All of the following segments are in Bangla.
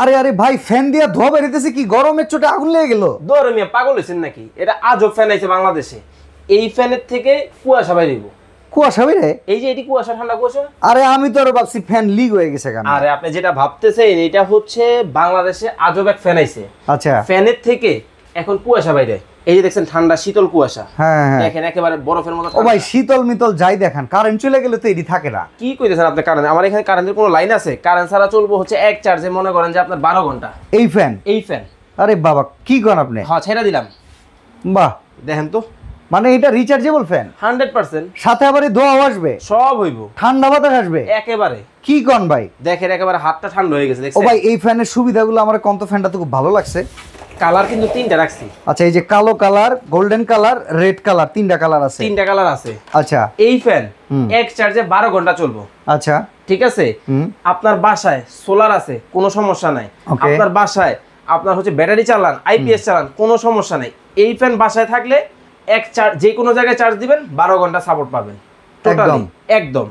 আরে আরে ভাই ফ্যান দিয়া ধোয়া বেরিতেছে কি গরমের চোটে আগুন লেগে গেল। দৌড়ে মিয়া পাগল হইছেন নাকি? এটা আজব ফ্যান আইছে বাংলাদেশে। এই ফ্যানের থেকে কুয়াশা বাইরেব। কুয়াশা বেরে? এই যে এটি কুয়াশা, ঠান্ডা কুয়াশা। আরে আমি তো আরো ভাবছি ফ্যান লিক হয়ে গেছে কেন। আরে আপনি যেটা ভাবতেছেন এটা হচ্ছে বাংলাদেশে আজব এক ফ্যান আইছে। আচ্ছা, ফ্যানের থেকে এখন কুয়াশা বাইরে। এই যে দেখছেন ঠান্ডা শীতল কুয়াশা। হ্যাঁ হ্যাঁ দেখেন একেবারে বরফের মতো। ও ভাই শীতল মিতল যাই দেখেন, কারেন্ট চলে গেলে তো এডি থাকে না। কি কইতেছেন আপনি? কারেন্ট আমার এখানে কারেন্টের কোনো লাইন আছে? কারেন্ট ছাড়া চলবো হচ্ছে এক চার্জে, মনে করেন যে আপনার 12 ঘন্টা এই ফ্যান। এই ফ্যান। আরে বাবা কি করেন আপনি? হ্যাঁ ছেড়ে দিলাম। বাহ, দেখেন তো, মানে এটা রিচার্জেবল ফ্যান 100%। সাথে আবার ধোয়া আসবে, সব হইব, ঠান্ডা বাতাস আসবে একেবারে। কি কোন ভাই? দেখেন একেবারে হাতটা ঠান্ডা হয়ে গেছে। ও দেখছেন ভাই এই ফ্যানের সুবিধাগুলো আমার কত ফ্যানটা তো খুব ভালো লাগছে। কালার কিন্তু তিনটা রাখছি। আচ্ছা, এই যে কালো colour, golden colour, red colour, তিনটা কালার আছে। তিনটা কালার আছে। আচ্ছা, এই ফ্যান এক চার্জে 12 ঘন্টা চলবো। আচ্ছা ঠিক আছে। আপনার বাসায় সোলার আছে, কোনো সমস্যা নাই। আপনার বাসায় আপনার হচ্ছে ব্যাটারি চালান, আইপিএস চালান, কোনো সমস্যা নাই। এই ফ্যান বাসায় থাকলে এক চার্জ যে কোনো জায়গায় চার্জ দিবেন 12 ঘন্টা সাপোর্ট পাবেন টোটালি একদম।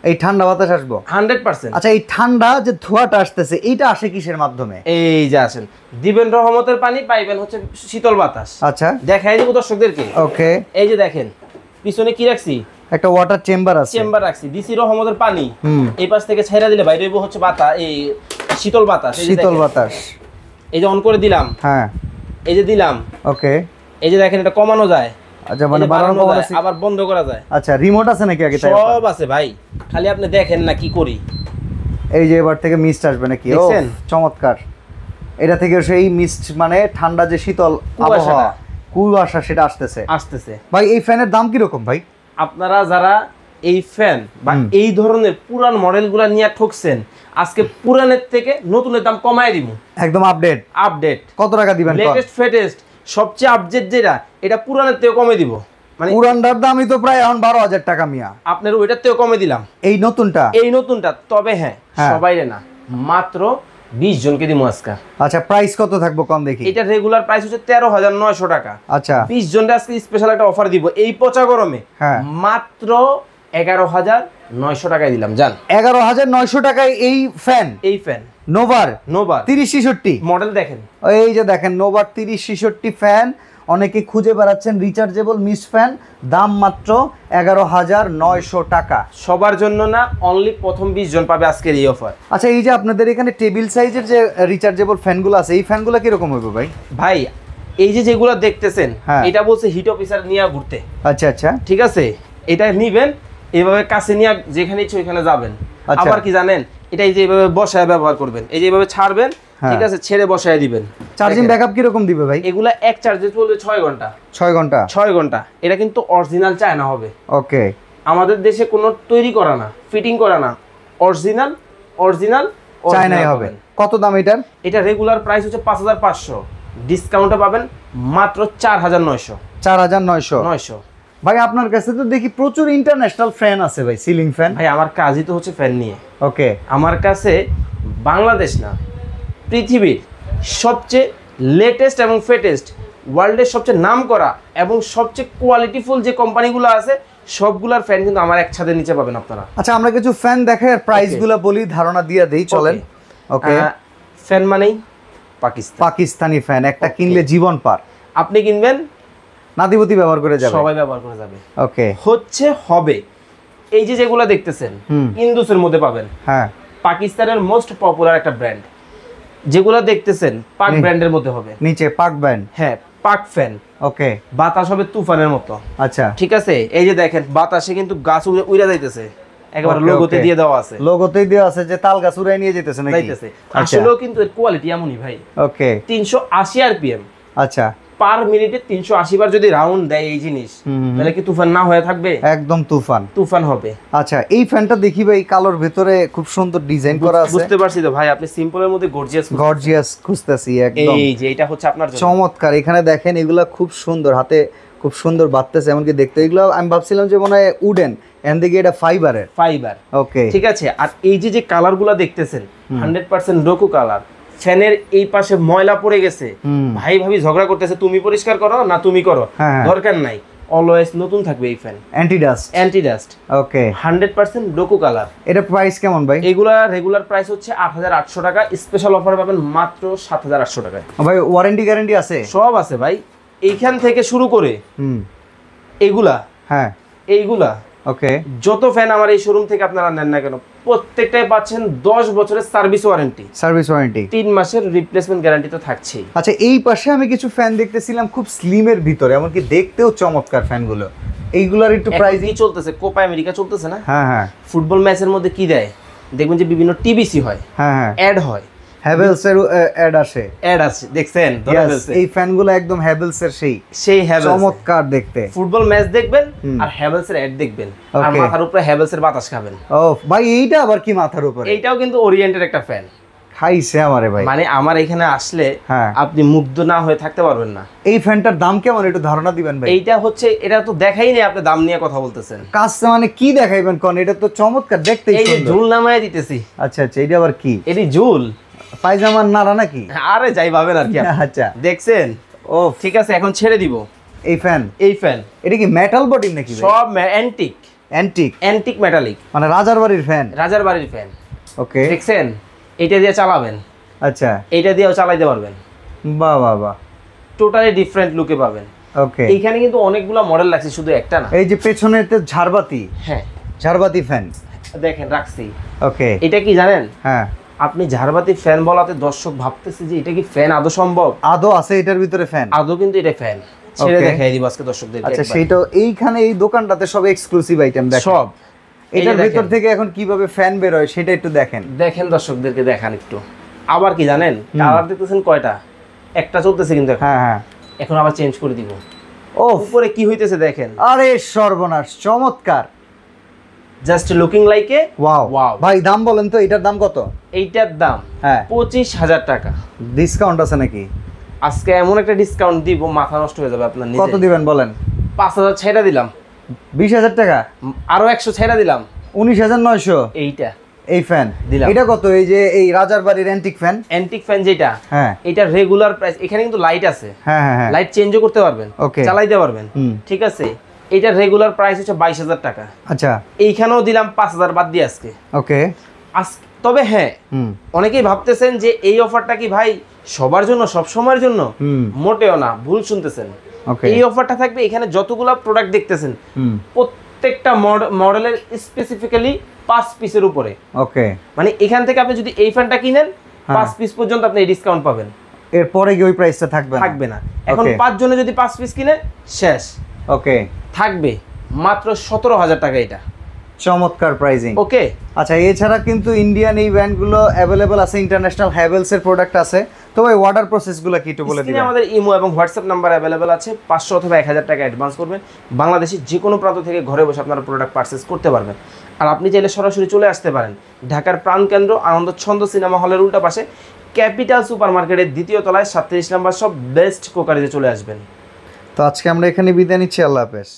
এই ঠান্ডা বাতাস আসবো 100%। আচ্ছা, এই ঠান্ডা যে ধোঁয়াটা আসতেছে এইটা আসে কিসের মাধ্যমে? এই যে আসেন, দিবেন রহমতের পানি, পাইবেন হচ্ছে শীতল বাতাস। আচ্ছা, দেখাই দিব দর্শকদেরকে। ওকে, এই যে দেখেন পিছনে কি রাখছি, একটা ওয়াটার চেম্বার আছে, চেম্বার রাখছি, দিছি রহমতের পানি। এই পাশ থেকে ছেড়ে দিলে বাইরে হইব হচ্ছে বাতাস, এই শীতল বাতাস। শীতল বাতাস। এই যে অন করে দিলাম, হ্যাঁ এই যে দিলাম, ওকে। এই যে দেখেন এটা কমানো যায়। আচ্ছা, মানে বাড়ানো যায়, আবার বন্ধ করা যায়। আচ্ছা, রিমোট আছে নাকি? আগে সব আছে ভাই, খালি আপনি দেখেন না কি করি। এই যে এবার থেকে মিস্ট আসবে নাকি? ও দেখছেন চমৎকার। এটা থেকে সেই মিস্ট মানে ঠান্ডা যে শীতল আবহাওয়া, কুয়াশা সেটা আসতেছে। ভাই এই ফ্যানের দাম কি রকম ভাই? আপনারা যারা এই ফ্যান বা এই ধরনের পুরান মডেলগুলো নিয়ে ঠকছেন, আজকে পুরানের থেকে নতুনের দাম কমায় দিব। একদম আপডেট। কত টাকা দিবেন? লেটেস্ট ফেটেস্ট সবচেয়ে আপডেট যেটা, এটা পুরানের থেকে কমে দিব। মানে পুরানটার দামই তো প্রায় এখন 12,000 টাকা মিয়া। আপনার ওইটার থেকে কমে দিলাম এই নতুনটা। তবে হ্যাঁ সবাইরে না, মাত্র 20 জনকে দিব আজকে। আচ্ছা, প্রাইস কত থাকবো কম দেখি? এটা রেগুলার প্রাইস হচ্ছে 13,900 টাকা। আচ্ছা, 20 জনকে আজকে স্পেশাল একটা অফার দিব এই পচা গরমে। মাত্র 11,900 টাকায় দিলাম। জান 11,900 টাকায় এই ফ্যান নোভার 3066 মডেল দেখেন। এই যে দেখেন নোভার 3066 ফ্যান। অনেকে খুঁজে বেড়াচ্ছেন রিচার্জেবল মিস্ট ফ্যান, দাম মাত্র 11,900 টাকা। সবার জন্য না, অনলি প্রথম 20 জন পাবে আজকের এই অফার। আচ্ছা, এই যে আপনাদের এখানে টেবিল সাইজের যে রিচার্জেবল ফ্যানগুলো আছে, এই ফ্যানগুলো কিরকম হবে ভাই? ভাই এই যে যেগুলো দেখতেছেন, এটা বলছে হিট অফিসার নিয়ে ঘুরতে। আচ্ছা আচ্ছা, ঠিক আছে, এটা নিবেন এইভাবে কাছে নিয়ে যেখানে ইচ্ছে ওইখানে যাবেন। আবার কি জানেন, এটা এই যে এইভাবে বসায় ব্যবহার করবেন, এই যে এইভাবে ছাড়বেন, ঠিক আছে, ছেড়ে বসায় দিবেন। চার্জিং ব্যাকআপ কি রকম দিবে ভাই? এগুলা এক চার্জে চলবে 6 ঘন্টা। 6 ঘন্টা। এটা কিন্তু অরিজিনাল চায়না হবে। ওকে, আমাদের দেশে কোনো তৈরি করা না, ফিটিং করা না, অরিজিনাল চায়নাই হবে। কত দাম এটার? এটা রেগুলার প্রাইস হচ্ছে 5,500, ডিসকাউন্টে পাবেন মাত্র 4,900। 4,900। ভাই আপনার কাছে তো দেখি প্রচুর ইন্টারন্যাশনাল ফ্যান আছে ভাই, সিলিং ফ্যান। ভাই আমার কাজই তো হচ্ছে ফ্যান নিয়ে। ওকে, আমার কাছে বাংলাদেশ না, পৃথিবীর সবচেয়ে লেটেস্ট এবং ফেটেস্ট, ওয়ার্ল্ডের সবচেয়ে নাম করা এবং সবচেয়ে কোয়ালিটিফুল যে কোম্পানিগুলো আছে সবগুলার ফ্যান কিন্তু আমার এক ছাদের নিচে পাবেন আপনারা। আচ্ছা, আমরা কিছু ফ্যান দেখাই আর প্রাইসগুলো বলি, ধারণা দিয়ে দেই, চলেন। ওকে, ফ্যান মানেই পাকিস্তানি ফ্যান, একটা কিনলে জীবন পার। আপনি কিনবেন, নাতিপতি ব্যবহার করে যাবে, সবাই ব্যবহার করে যাবে। ওকে, হবে এই যে যেগুলো দেখতেছেন ইন্দুসের মধ্যে পাবেন। হ্যাঁ, পাকিস্তানের মোস্ট পপুলার একটা ব্র্যান্ড, যেগুলো দেখতেছেন পাক ব্র্যান্ডের মধ্যে হবে। নিচে পাক ব্র্যান্ড, হ্যাঁ পাক ফ্যান। ওকে, বাতাস হবে তুফানের মতো। আচ্ছা ঠিক আছে, এই যে দেখেন বাতাসে কিন্তু গাছ উড়ে যাইতেছে, একেবারে লোগোতে দিয়ে দেওয়া আছে। লোগোতেই দেওয়া আছে যে তাল গাছ উড়াই নিয়ে যেতেছে নাকি? যাইতেছে। আসলেও কিন্তু এর কোয়ালিটি এমনই ভাই। ওকে, 380 আরপিএম। আচ্ছা, পার মিনিটে 380 বার যদি রাউন্ড দেয় এই জিনিস, তাহলে কি তুফান না হয়ে থাকবে? একদম তুফান হবে। আচ্ছা, এই ফ্যানটা দেখি ভাই, কালোর ভিতরে খুব সুন্দর ডিজাইন করা আছে। বুঝতে পারছি তো ভাই, আপনি সিম্পলের মধ্যে গর্জিয়াস খুঁজতেছি একদম। এই যে এটা হচ্ছে আপনার জন্য চমৎকার। এখানে দেখেন এগুলা খুব সুন্দর, হাতে খুব সুন্দর বাজতেছে এমনকি দেখতে। এগুলো আমি ভাবছিলাম যে মনে হয় উডেন, এর দিকে এটা ফাইবার। ওকে, ঠিক আছে। আর এই যে কালারগুলো দেখতেছেন 100% রোকু কালার। ফ্যানের এই পাশে ময়লা পড়ে গেছে, ভাই ভাবি ঝগড়া করতেছে, তুমি পরিষ্কার করো না তুমি করো, দরকার নাই। অলওয়েজ নতুন থাকবে এই ফ্যান, অ্যান্টি ডাস্ট। ওকে, 100% ডোকো কালার। এটা প্রাইস কেমন ভাই? এগুলা রেগুলার প্রাইস হচ্ছে 8800 টাকা, স্পেশাল অফার পাবেন মাত্র 7800 টাকায়। ভাই ওয়ারেন্টি গ্যারান্টি আছে? সব আছে ভাই, এইখান থেকে শুরু করে এগুলা, হ্যাঁ এইগুলা, ওকে, যত ফ্যান আমার এই শোরুম থেকে আপনারা নেন না কেন প্রত্যেকটাই পাচ্ছেন 10 বছরের সার্ভিস ওয়ারেন্টি, 3 মাসের রিপ্লেসমেন্ট গ্যারান্টি তো থাকছেই। আচ্ছা, এই পাশে আমি কিছু ফ্যান দেখতেছিলাম খুব স্লিমের ভিতরে, এমনকি দেখতেও চমৎকার ফ্যানগুলো, এইগুলার একটু প্রাইস কি চলতেছে? কোপা আমেরিকা চলতেছে না? হ্যাঁ হ্যাঁ, ফুটবল ম্যাচের মধ্যে কি দেয় দেখবেন যে বিভিন্ন টিবিসি হয়, হ্যাঁ হ্যাঁ, অ্যাড হয়, হ্যাভেলস এর অ্যাড আছে, দেখছেন? এই ফ্যানগুলো একদম হ্যাভেলস এর সেই হ্যাভেলস, চমৎকার দেখতে। ফুটবল ম্যাচ দেখবেন আর হ্যাভেলস এর অ্যাড দেখবেন আর মাথার উপরে হ্যাভেলস এর বাতাস খাবেন। ও ভাই, এইটা আবার কি মাথার উপরে? এইটাও কিন্তু ওরিয়েন্টের একটা ফ্যান। খাইছে আমারে ভাই, মানে আমার এখানে আসলে আপনি মুগ্ধ না হয়ে থাকতে পারবেন না। এই ফ্যানটার দাম কেমন একটু ধারণা দিবেন ভাই? এইটা হচ্ছে, এটা তো দেখাই নেই, আপনি দাম নিয়ে কথা বলতেছেন। কাজ মানে কি দেখাইবেন কোন? এটা তো চমৎকার দেখতেই সুন্দর। এই যে ঝুল নামায় দিতেছি। আচ্ছা আচ্ছা, এটা আবার কি? এটি ঝুল পায়জামার নাড়া নাকি? আরে যাই ভাবেন আর কি। আচ্ছা, দেখছেন? ও ঠিক আছে, এখন ছেড়ে দিব। এই ফ্যান এটা কি মেটাল বডি নাকি? সব অ্যান্টিক মেটালিক, মানে রাজার বাড়ির ফ্যান। ওকে, দেখছেন? এটা দিয়ে চালাবেন। আচ্ছা, এইটা দিয়েও চালাইতে পারবেন। বাহ বাহ বাহ, টোটালি ডিফারেন্ট লুকে পাবেন। ওকে, এইখানে কিন্তু অনেকগুলো মডেল রাখছি, শুধু একটা না। এই যে পেছনেতে ঝাড়বাতি, হ্যাঁ ঝাড়বাতি ফ্যান দেখেন রাখছি। ওকে, এটা কি জানেন? হ্যাঁ, আপনি ঝাড়বাতি ফ্যান বলাতে দর্শক ভাবতেছে যে এটা কি ফ্যান আদৌ সম্ভব? আদৌ আছে এটার ভিতরে ফ্যান? আদৌ কিন্তু এটা ফ্যান। ছেড়ে দেখাই দিব আজকে দর্শকদের। আচ্ছা, সেইটা এইখানে এই দোকানটাতে সব এক্সক্লুসিভ আইটেম দেখেন সব। এটার ভিতর থেকে এখন কিভাবে ফ্যান বের হয় সেটা একটু দেখেন দর্শকদেরকে দেখান একটু। আবার কি জানেন, কালার দেখতেছেন কয়টা? একটা চলতেছে কিন্তু। হ্যাঁ হ্যাঁ, এখন আবার চেঞ্জ করে দিব। ও উপরে কি হইতেছে দেখেন। আরে সর্বনাশ, চমৎকার, just looking like a wow. ভাই দাম বলেন তো, এটার দাম কত? এইটার দাম 25,000 টাকা। ডিসকাউন্ট আছে নাকি? আজকে এমন একটা ডিসকাউন্ট দিব, মাথা নষ্ট হয়ে যাবে আপনার। কত দিবেন বলেন? 5,000 ছেড়ে দিলাম। 20,000 টাকা? আরো 100 ছেড়ে দিলাম। 19,900। এইটা, এই ফ্যান দিলাম। এটা কত? এই যে এই রাজার বাড়ির অ্যান্টিক ফ্যান যেটা, হ্যাঁ, এটা রেগুলার প্রাইস। এখানে কিন্তু লাইট আছে, হ্যাঁ হ্যাঁ, লাইট চেঞ্জও করতে পারবেন, চালাইতে পারবেন, ঠিক আছে। এইটার রেগুলার প্রাইস হচ্ছে 22,000 টাকা। আচ্ছা, এইখানেও দিলাম 5,000 বাদ দিয়ে আজকে। ওকে, তবে হ্যাঁ, অনেকেই ভাবতেছেন যে এই অফারটা কি ভাই সবার জন্য, সব সময়ের জন্য? মোটেও না, ভুল শুনতেছেন। এই অফারটা থাকবে এখানে যতগুলা প্রোডাক্ট দেখতেছেন প্রত্যেকটা মডেলের স্পেসিফিক্যালি 5 পিসের উপরে। ওকে, মানে এখান থেকে আপনি যদি এই ফ্যানটা কিনেন 5 পিস পর্যন্ত আপনি ডিসকাউন্ট পাবেন। এরপরে কি ওই প্রাইসটা থাকবে না। এখন 5 জনে যদি 5 পিস কিনে শেষ। ওকে, থাকবে মাত্র 17,000 টাকা। এটা চমৎকার প্রাইজিং। ওকে, আচ্ছা, এছাড়া কিন্তু ইন্ডিয়ান এই ব্র্যান্ডগুলো অ্যাভেলেবল আছে, ইন্টারন্যাশনাল হ্যাভেলস এর প্রোডাক্ট আছে। তো এই অর্ডার প্রসেসগুলো কি একটু বলে দিবেন? আমাদের ইমো এবং হোয়াটসঅ্যাপ নাম্বার অ্যাভেলেবল আছে। 500 অথবা 1000 টাকা অ্যাডভান্স করবেন। বাংলাদেশের যে কোনো প্রান্ত থেকে ঘরে বসে আপনারা প্রোডাক্ট পারচেজ করতে পারবেন। আর আপনি চাইলে সরাসরি চলে আসতে পারেন ঢাকার প্রাণকেন্দ্র আনন্দছন্দ সিনেমা হলের উল্টা পাশে ক্যাপিটাল সুপার মার্কেটের 2য় তলায় 37 নম্বর সব বেস্ট কোকারিতে চলে আসবেন। তো আজকে আমরা এখানে বিদায় নিচ্ছি। আল্লাহ হাফেজ।